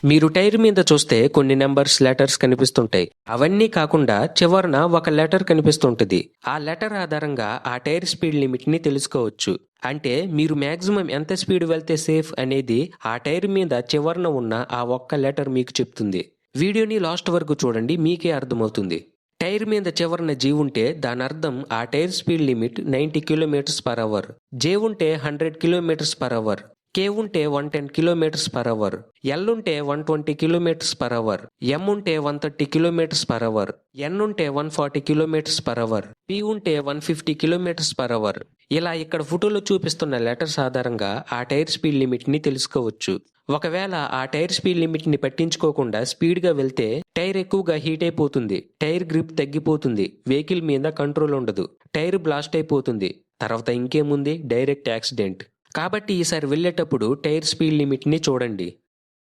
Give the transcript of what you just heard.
మీరు టైర్ మీద చూస్తే కొన్ని నెంబర్స్, లెటర్స్ కనిపిస్తుంటాయి. అవన్నీ కాకుండా చివరన ఒక లెటర్ కనిపిస్తుంటది. ఆ లెటర్ ఆధారంగా ఆ టైర్ స్పీడ్ లిమిట్ ని తెలుసుకోవచ్చు. అంటే మీరు మాక్సిమం ఎంత స్పీడ్ వెళ్తే సేఫ్ అనేది ఆ టైర్ మీద చివరన ఉన్న ఆ ఒక్క లెటర్ మీకు చెప్తుంది. వీడియోని లాస్ట్ వరకు చూడండి, మీకే అర్థమవుతుంది. టైర్ మీద చివరన జీ ఉంటే దాని అర్థం ఆ tyre speed limit 90 kilometres per hour, J ఉంటే 100 కిలోమీటర్స్ పర్ అవర్, కే ఉంటే 110 కిలోమీటర్స్ పర్ అవర్, ఎల్ ఉంటే 120 కిలోమీటర్స్ పర్ అవర్, ఎం ఉంటే 130 కిలోమీటర్స్ పర్ అవర్, ఎన్ ఉంటే 140 కిలోమీటర్స్ పర్ అవర్, పి ఉంటే 150 కిలోమీటర్స్ పర్ అవర్. ఇలా ఇక్కడ ఫోటోలో చూపిస్తున్న లెటర్స్ ఆధారంగా ఆ టైర్ స్పీడ్ లిమిట్ ని తెలుసుకోవచ్చు. ఒకవేళ ఆ టైర్ స్పీడ్ లిమిట్ ని పట్టించుకోకుండా స్పీడ్ గా వెళ్తే టైర్ ఎక్కువగా హీట్ అయిపోతుంది, టైర్ గ్రిప్ తగ్గిపోతుంది, వెహికల్ మీద కంట్రోల్ ఉండదు, టైర్ బ్లాస్ట్ అయిపోతుంది. తర్వాత ఇంకేముంది, డైరెక్ట్ యాక్సిడెంట్. కాబట్టి ఈసారి వెళ్ళేటప్పుడు టైర్ స్పీడ్ లిమిట్ ని చూడండి.